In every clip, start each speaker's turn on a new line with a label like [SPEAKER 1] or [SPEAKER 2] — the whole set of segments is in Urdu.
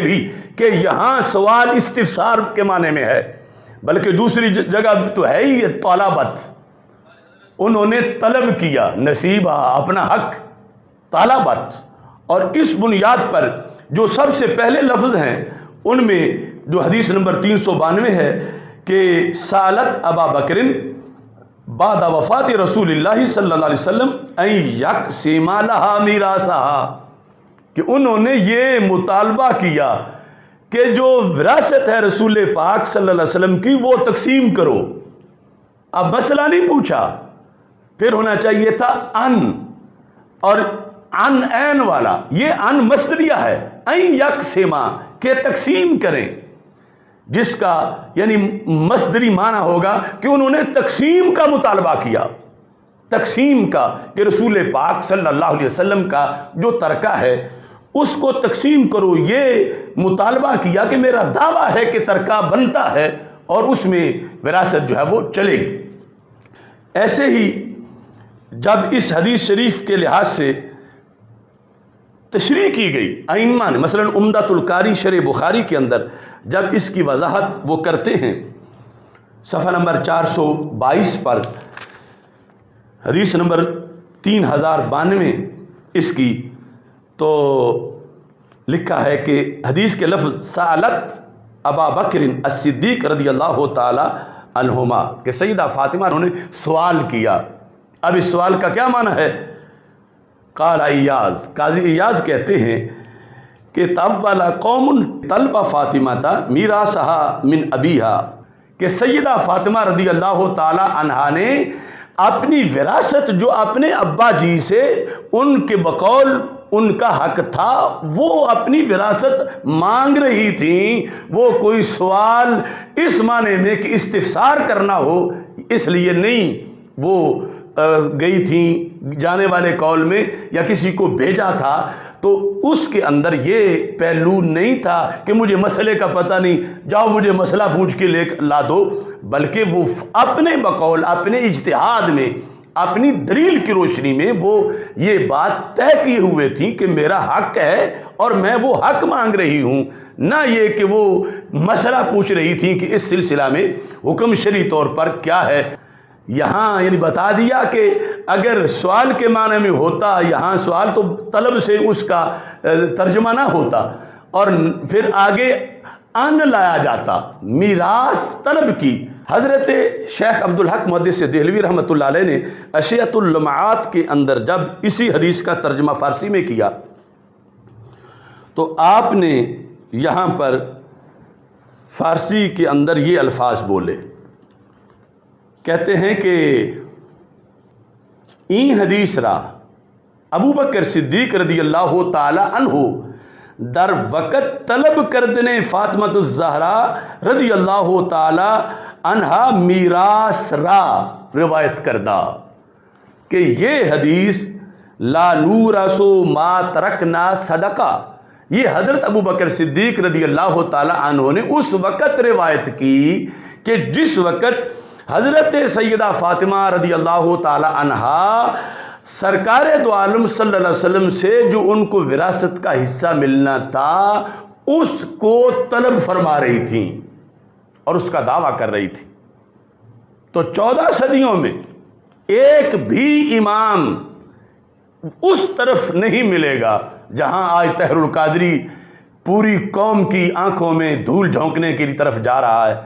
[SPEAKER 1] بھی کہ یہاں سوال استفسار کے معنی میں ہے، بلکہ دوسری جگہ تو ہے ہی طالبت، انہوں نے طلب کیا، نصیبہ اپنا حق، طالبت. اور اس بنیاد پر جو سب سے پہلے لفظ ہیں ان میں جو حدیث نمبر 392 ہے کہ سالت ابا بکرن بعد وفات رسول اللہ صلی اللہ علیہ وسلم ان یقسم لہا میراثہا، کہ انہوں نے یہ مطالبہ کیا کہ جو وراثت ہے رسول پاک صلی اللہ علیہ وسلم کی وہ تقسیم کرو. اب مسئلہ نہیں پوچھا، پھر ہونا چاہیے تھا ان، اور ان این والا، یہ ان مصدریہ ہے، این یقسما کہ تقسیم کریں، جس کا یعنی مصدری معنی ہوگا کہ انہوں نے تقسیم کا مطالبہ کیا، تقسیم کا، کہ رسول پاک صلی اللہ علیہ وسلم کا جو ترکہ ہے اس کو تقسیم کرو. یہ مطالبہ کیا کہ میرا دعویٰ ہے کہ ترکہ بنتا ہے اور اس میں وراثت جو ہے وہ چلے گی. ایسے ہی جب اس حدیث شریف کے لحاظ سے تشریح کی گئی ائمہ نے، مثلا عمدۃ القاری شرح بخاری کے اندر جب اس کی وضاحت وہ کرتے ہیں صفحہ نمبر 422 پر، حدیث نمبر 3092 اس کی، تو لکھا ہے کہ حدیث کے لفظ سالت ابا بکر الصدیق رضی اللہ تعالی عنہما، کہ سیدہ فاطمہ انہوں نے سوال کیا. اب اس سوال کا کیا معنی ہے؟ قال ایاز، قاضی ایاز کہتے ہیں کہ طول قوم طلب فاطمہ میراثہا من ابیہا، کہ سیدہ فاطمہ رضی اللہ تعالی عنہا نے اپنی وراثت جو اپنے ابا جی سے ان کے بقول ان کا حق تھا وہ اپنی وراثت مانگ رہی تھیں. وہ کوئی سوال اس معنی میں کہ استفسار کرنا ہو اس لیے نہیں وہ گئی تھیں جانے والے قول میں یا کسی کو بھیجا تھا، تو اس کے اندر یہ پہلو نہیں تھا کہ مجھے مسئلے کا پتہ نہیں، جاؤ مجھے مسئلہ پوچھ کے لے لا دو، بلکہ وہ اپنے بقول اپنے اجتہاد میں اپنی دلیل کی روشنی میں وہ یہ بات طے کیے ہوئے تھیں کہ میرا حق ہے اور میں وہ حق مانگ رہی ہوں، نہ یہ کہ وہ مسئلہ پوچھ رہی تھیں کہ اس سلسلہ میں حکم شرعی طور پر کیا ہے. یہاں یعنی بتا دیا کہ اگر سوال کے معنی میں ہوتا، یہاں سوال تو طلب سے اس کا ترجمہ نہ ہوتا، اور پھر آگے ان لایا جاتا میراث طلب کی. حضرت شیخ عبدالحق محدث دہلوی رحمۃ اللہ علیہ نے اشیاۃ اللمعات کے اندر جب اسی حدیث کا ترجمہ فارسی میں کیا تو آپ نے یہاں پر فارسی کے اندر یہ الفاظ بولے، کہتے ہیں کہ این حدیث را ابو بکر صدیق رضی اللہ تعالی عنہ در وقت طلب کردنے فاطمہ الزہرا رضی اللہ تعالی عنہا میراث را روایت کردہ، کہ یہ حدیث لا نورث ما ترکنا صدقہ، یہ حضرت ابو بکر صدیق رضی اللہ تعالی عنہ نے اس وقت روایت کی کہ جس وقت حضرت سیدہ فاطمہ رضی اللہ تعالی عنہا سرکار دو عالم صلی اللہ علیہ وسلم سے جو ان کو وراثت کا حصہ ملنا تھا اس کو طلب فرما رہی تھیں اور اس کا دعویٰ کر رہی تھی. تو 14 صدیوں میں ایک بھی امام اس طرف نہیں ملے گا جہاں آج طاہر القادری پوری قوم کی آنکھوں میں دھول جھونکنے کی طرف جا رہا ہے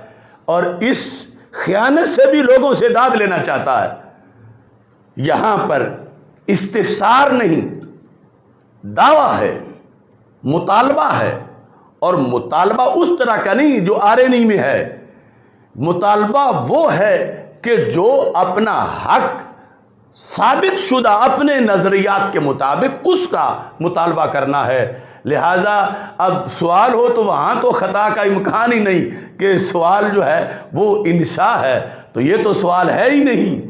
[SPEAKER 1] اور اس خیانت سے بھی لوگوں سے داد لینا چاہتا ہے. یہاں پر استفسار نہیں، دعویٰ ہے، مطالبہ ہے، اور مطالبہ اس طرح کا نہیں جو آرینی میں ہے. مطالبہ وہ ہے کہ جو اپنا حق ثابت شدہ اپنے نظریات کے مطابق اس کا مطالبہ کرنا ہے. لہٰذا اب سوال ہو تو وہاں تو خطا کا امکان ہی نہیں کہ سوال جو ہے وہ انشاء ہے، تو یہ تو سوال ہے ہی نہیں،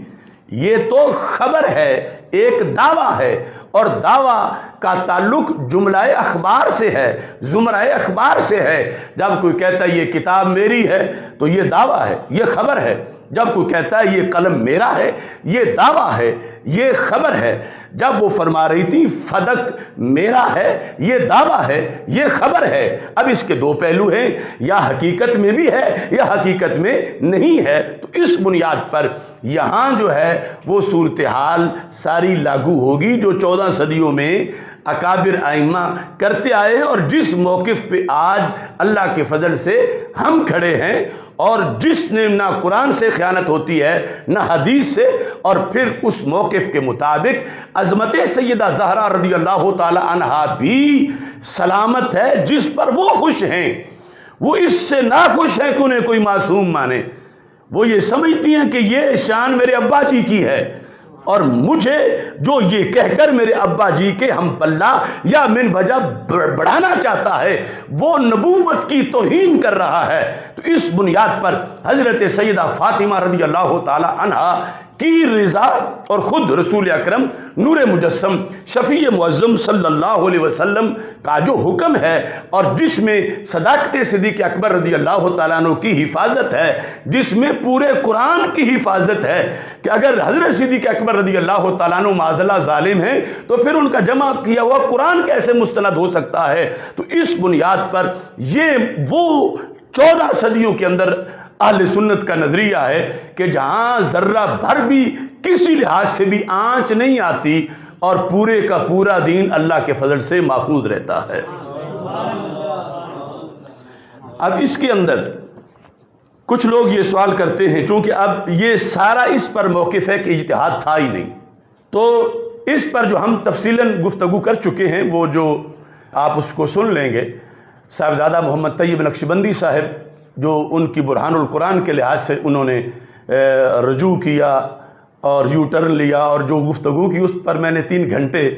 [SPEAKER 1] یہ تو خبر ہے، ایک دعویٰ ہے، اور دعویٰ کا تعلق جملہ اخبار سے ہے، زمرہ اخبار سے ہے. جب کوئی کہتا ہے یہ کتاب میری ہے تو یہ دعویٰ ہے، یہ خبر ہے. جب کوئی کہتا ہے یہ قلم میرا ہے، یہ دعویٰ ہے، یہ خبر ہے، جب وہ فرما رہی تھی فدق میرا ہے، یہ دعویٰ ہے، یہ خبر ہے، اب اس کے دو پہلو ہیں، یا حقیقت میں بھی ہے یا حقیقت میں نہیں ہے، تو اس بنیاد پر یہاں جو ہے وہ صورتحال ساری لاگو ہوگی جو 14 صدیوں میں اکابر ائمہ کرتے آئے ہیں، اور جس موقف پہ آج اللہ کے فضل سے ہم کھڑے ہیں، اور جس نے نہ قرآن سے خیانت ہوتی ہے نہ حدیث سے، اور پھر اس موقف کے مطابق عظمت سیدہ زہرا رضی اللہ تعالی عنہا بھی سلامت ہے، جس پر وہ خوش ہیں، وہ اس سے ناخوش ہیں کہ انہیں کوئی معصوم مانے، وہ یہ سمجھتی ہیں کہ یہ شان میرے ابا جی کی ہے، اور مجھے جو یہ کہہ کر میرے ابا جی کے ہم پلہ یا من وجہ بڑھانا چاہتا ہے وہ نبوت کی توہین کر رہا ہے۔ تو اس بنیاد پر حضرت سیدہ فاطمہ رضی اللہ تعالی عنہا کی رضا اور خود رسول اکرم نور مجسم شفیع معظم صلی اللہ علیہ وسلم کا جو حکم ہے، اور جس میں صداقت صدیق اکبر رضی اللہ تعالیٰ عنہ کی حفاظت ہے، جس میں پورے قرآن کی حفاظت ہے کہ اگر حضرت صدیق اکبر رضی اللہ تعالیٰ عنہ معاذ اللہ ظالم ہیں تو پھر ان کا جمع کیا ہوا قرآن کیسے مستند ہو سکتا ہے؟ تو اس بنیاد پر یہ وہ 14 صدیوں کے اندر اہل سنت کا نظریہ ہے کہ جہاں ذرہ بھر بھی کسی لحاظ سے بھی آنچ نہیں آتی، اور پورے کا پورا دین اللہ کے فضل سے محفوظ رہتا ہے۔ اب اس کے اندر کچھ لوگ یہ سوال کرتے ہیں، چونکہ اب یہ سارا اس پر موقف ہے کہ اجتہاد تھا ہی نہیں، تو اس پر جو ہم تفصیلاً گفتگو کر چکے ہیں وہ جو آپ اس کو سن لیں گے، صاحبزادہ محمد طیب نقشبندی صاحب جو ان کی برہان القرآن کے لحاظ سے انہوں نے رجوع کیا اور یو ٹرن لیا، اور جو گفتگو کی اس پر میں نے 3 گھنٹے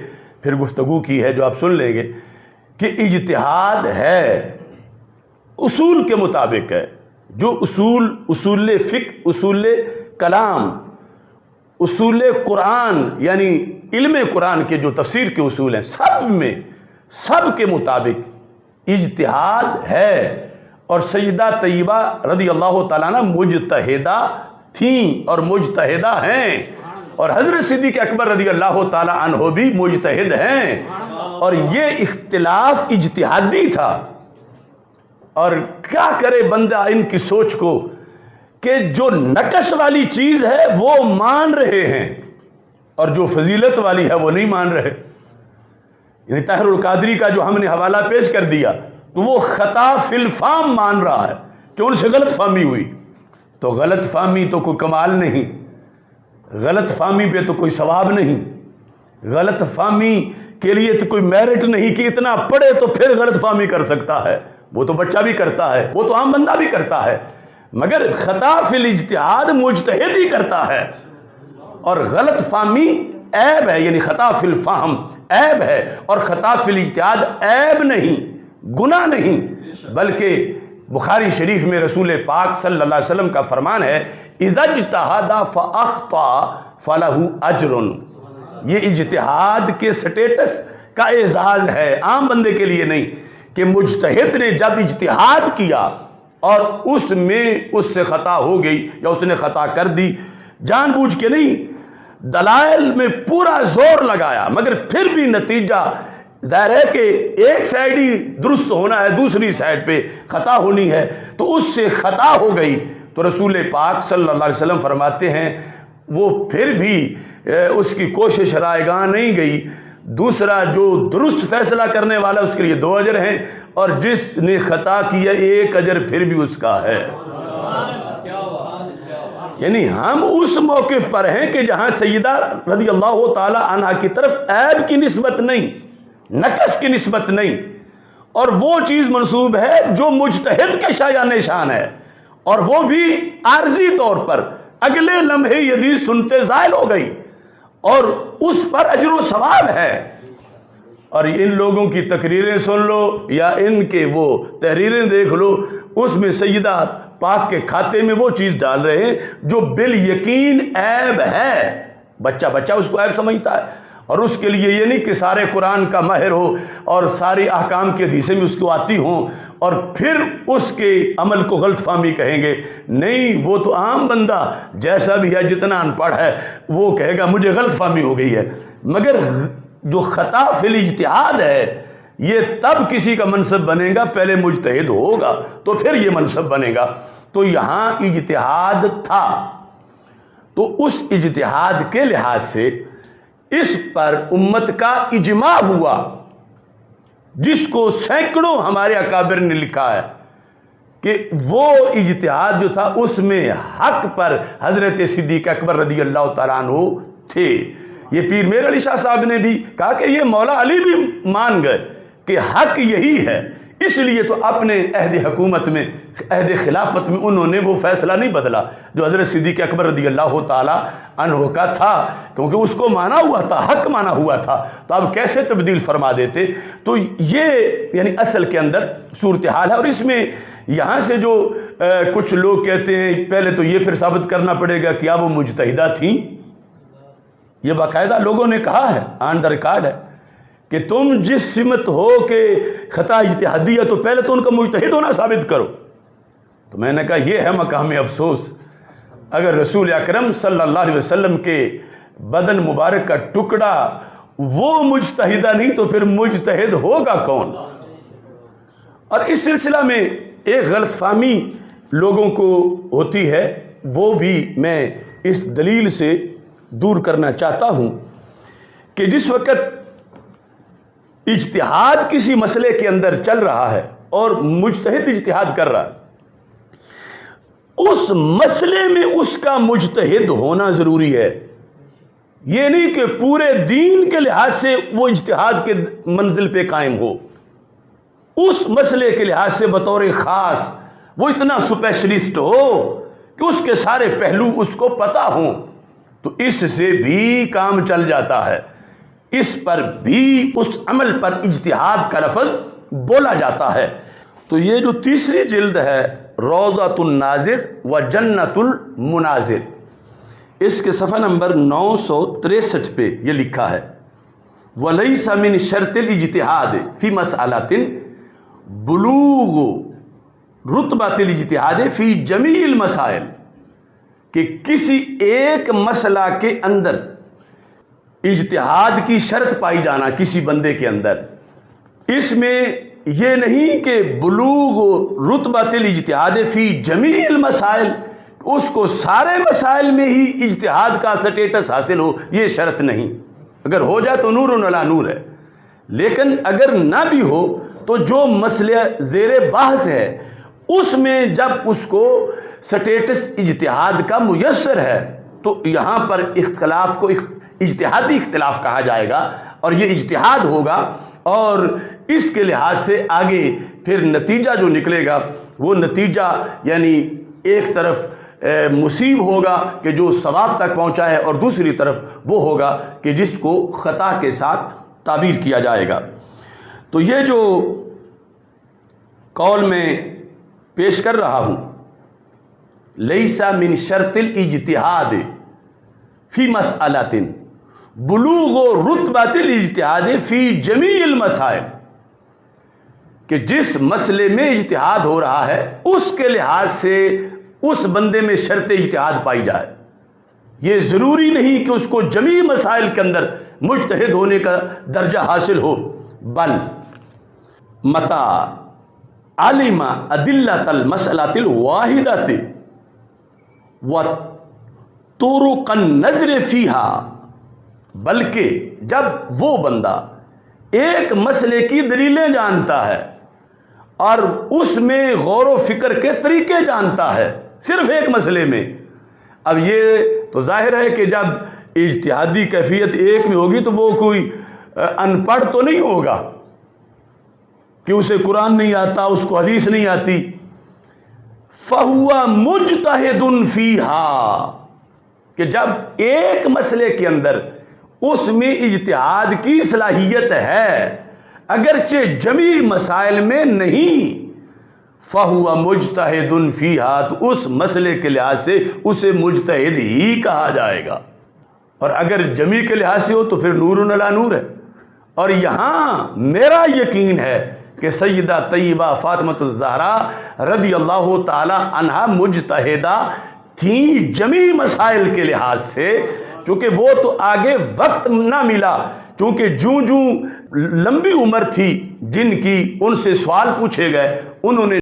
[SPEAKER 1] پھر گفتگو کی ہے جو آپ سن لیں گے، کہ اجتہاد ہے اصول کے مطابق ہے، جو اصول فقہ، اصول کلام، اصول قرآن یعنی علم قرآن کے جو تفسیر کے اصول ہیں سب کے مطابق اجتہاد ہے، اور سیدہ طیبہ رضی اللہ تعالیٰ عنہ مجتہدہ تھیں اور مجتہدہ ہیں، اور حضرت صدیق اکبر رضی اللہ تعالیٰ عنہ بھی مجتہد ہیں، اور یہ اختلاف اجتہادی تھا۔ اور کیا کرے بندہ ان کی سوچ کو کہ جو نقص والی چیز ہے وہ مان رہے ہیں، اور جو فضیلت والی ہے وہ نہیں مان رہے۔ یعنی طاہر القادری کا جو ہم نے حوالہ پیش کر دیا تو وہ خطا فی الفام مان رہا ہے کہ ان سے غلط فہمی ہوئی، تو غلط فہمی تو کوئی کمال نہیں، غلط فہمی پہ تو کوئی ثواب نہیں، غلط فہمی کے لیے تو کوئی میرٹ نہیں کہ اتنا پڑھے تو پھر غلط فہمی کر سکتا ہے، وہ تو بچہ بھی کرتا ہے، وہ تو عام بندہ بھی کرتا ہے، مگر خطا فی الاجتہاد مجتہد ہی کرتا ہے، اور غلط فہمی عیب ہے، یعنی خطا فی الفہم عیب ہے، اور خطا فی الاجتہاد عیب نہیں، گناہ نہیں، بلکہ بخاری شریف میں رسول پاک صلی اللہ علیہ وسلم کا فرمان ہے اذا اجتہد فاخطأ فلہ اجر، یہ اجتہاد کے سٹیٹس کا اعزاز ہے، عام بندے کے لیے نہیں، کہ مجتہد نے جب اجتہاد کیا اور اس میں اس سے خطا ہو گئی یا اس نے خطا کر دی، جان بوجھ کے نہیں، دلائل میں پورا زور لگایا، مگر پھر بھی نتیجہ ظاہر ہے کہ ایک سائیڈ ہی درست ہونا ہے، دوسری سائیڈ پہ خطا ہونی ہے، تو اس سے خطا ہو گئی، تو رسول پاک صلی اللہ علیہ وسلم فرماتے ہیں وہ پھر بھی اس کی کوشش رائگاں نہیں گئی، دوسرا جو درست فیصلہ کرنے والا اس کے لیے 2 اجر ہیں، اور جس نے خطا کیا 1 اجر پھر بھی اس کا ہے۔ یعنی ہم اس موقف پر ہیں کہ جہاں سیدہ رضی اللہ تعالی عنہ کی طرف عیب کی نسبت نہیں، نقص کی نسبت نہیں، اور وہ چیز منسوب ہے جو مجتہد کے شایان شان ہے، اور وہ بھی عارضی طور پر اگلے لمحے یہ حدیث سنتے زائل ہو گئی، اور اس پر اجر و ثواب ہے۔ اور ان لوگوں کی تقریریں سن لو یا ان کے وہ تحریریں دیکھ لو، اس میں سیدہ پاک کے کھاتے میں وہ چیز ڈال رہے ہیں جو بالیقین عیب ہے، بچہ اس کو عیب سمجھتا ہے، اور اس کے لیے یہ نہیں کہ سارے قرآن کا ماہر ہو اور ساری احکام کی حدیثیں بھی اس کو آتی ہوں اور پھر اس کے عمل کو غلط فہمی کہیں گے. نہیں، وہ تو عام بندہ جیسا بھی ہے، جتنا ان پڑھ ہے، وہ کہے گا مجھے غلط فہمی ہو گئی ہے. مگر جو خطا فی الاجتہاد ہے، یہ تب کسی کا منصب بنے گا پہلے مجتہد ہوگا تو پھر یہ منصب بنے گا. تو یہاں اجتہاد تھا، تو اس اجتہاد کے لحاظ سے اس پر امت کا اجماع ہوا، جس کو سینکڑوں ہمارے اکابر نے لکھا ہے کہ وہ اجتہاد جو تھا اس میں حق پر حضرت صدیق اکبر رضی اللہ تعالیٰ عنہ تھے. یہ پیر میر علی شاہ صاحب نے بھی کہا کہ یہ مولا علی بھی مان گئے کہ حق یہی ہے، اس لیے تو اپنے عہد حکومت میں، عہد خلافت میں انہوں نے وہ فیصلہ نہیں بدلا جو حضرت صدیق اکبر رضی اللہ تعالی عنہ کا تھا، کیونکہ اس کو مانا ہوا تھا، حق مانا ہوا تھا، تو اب کیسے تبدیل فرما دیتے. تو یہ یعنی اصل کے اندر صورتحال ہے. اور اس میں یہاں سے جو کچھ لوگ کہتے ہیں، پہلے تو یہ پھر ثابت کرنا پڑے گا کیا وہ مجتہدہ تھیں. یہ باقاعدہ لوگوں نے کہا ہے، آن دا ریکارڈ ہے کہ تم جس سمت ہو کہ خطا اجتہادی ہے تو پہلے تو ان کا مجتہد ہونا ثابت کرو. تو میں نے کہا یہ ہے مقام افسوس، اگر رسول اکرم صلی اللہ علیہ وسلم کے بدن مبارک کا ٹکڑا وہ مجتہدہ نہیں تو پھر مجتہد ہوگا کون. اور اس سلسلہ میں ایک غلط فہمی لوگوں کو ہوتی ہے، وہ بھی میں اس دلیل سے دور کرنا چاہتا ہوں کہ جس وقت اجتہاد کسی مسئلے کے اندر چل رہا ہے اور مجتہد اجتہاد کر رہا ہے، اس مسئلے میں اس کا مجتہد ہونا ضروری ہے. یہ نہیں کہ پورے دین کے لحاظ سے وہ اجتہاد کے منزل پہ قائم ہو، اس مسئلے کے لحاظ سے بطور خاص وہ اتنا سپیشلسٹ ہو کہ اس کے سارے پہلو اس کو پتہ ہوں. تو اس سے بھی کام چل جاتا ہے، اس پر بھی، اس عمل پر اجتہاد کا لفظ بولا جاتا ہے. تو یہ جو تیسری جلد ہے روضۃ الناظر و جنت المناظر، اس کے صفحہ نمبر 963 پہ یہ لکھا ہے وَلَيْسَ مِنْ شَرْطِ الْإِجْتِهَادِ فِي مَسْأَلَةٍ بُلُوغُ رُتْبَةِ الْإِجْتِهَادِ فِي جَمِيعِ الْمَسَائِلِ، کہ کسی ایک مسئلہ کے اندر اجتہاد کی شرط پائی جانا کسی بندے کے اندر، اس میں یہ نہیں کہ بلوغ رتبۃ الاجتہاد فی جمیع المسائل، اس کو سارے مسائل میں ہی اجتہاد کا سٹیٹس حاصل ہو، یہ شرط نہیں. اگر ہو جائے تو نور علی نور ہے، لیکن اگر نہ بھی ہو تو جو مسئلہ زیر بحث ہے اس میں جب اس کو سٹیٹس اجتہاد کا میسر ہے تو یہاں پر اختلاف کو اجتہادی اختلاف کہا جائے گا، اور یہ اجتہاد ہوگا، اور اس کے لحاظ سے آگے پھر نتیجہ جو نکلے گا وہ نتیجہ یعنی ایک طرف مصیب ہوگا کہ جو ثواب تک پہنچا ہے، اور دوسری طرف وہ ہوگا کہ جس کو خطا کے ساتھ تعبیر کیا جائے گا. تو یہ جو قول میں پیش کر رہا ہوں لیس من شرط الاجتہاد فی مسئلۃ بلوغ رتبۃ الاجتہاد فی جمیع المسائل، کہ جس مسئلے میں اجتہاد ہو رہا ہے اس کے لحاظ سے اس بندے میں شرط اجتہاد پائی جائے. یہ ضروری نہیں کہ اس کو جمیع مسائل کے اندر مجتہد ہونے کا درجہ حاصل ہو، بل متا علم ادلۃ المسئلۃ الواحدۃ وطرق النظر فیہا، بلکہ جب وہ بندہ ایک مسئلے کی دلیلیں جانتا ہے اور اس میں غور و فکر کے طریقے جانتا ہے صرف ایک مسئلے میں. اب یہ تو ظاہر ہے کہ جب اجتہادی کیفیت ایک میں ہوگی تو وہ کوئی ان پڑھ تو نہیں ہوگا کہ اسے قرآن نہیں آتا، اس کو حدیث نہیں آتی. فَهُوَ مُجْتَهِدٌ فِيهَا، کہ جب ایک مسئلے کے اندر اس میں اجتہاد کی صلاحیت ہے اگرچہ جمیع مسائل میں نہیں، فَهُوَ مُجْتَهِدٌ فِيهَا، تو اس مسئلے کے لحاظ سے اسے مجتہد ہی کہا جائے گا. اور اگر جمی کے لحاظ سے ہو تو پھر نور علی نور ہے۔ اور یہاں میرا یقین ہے کہ سیدہ طیبہ فاطمۃ الزہرا رضی اللہ تعالی عنہا مجتہدہ تھیں جمی مسائل کے لحاظ سے، چونکہ وہ تو آگے وقت نہ ملا، چونکہ جوں لمبی عمر تھی جن کی، ان سے سوال پوچھے گئے، انہوں نے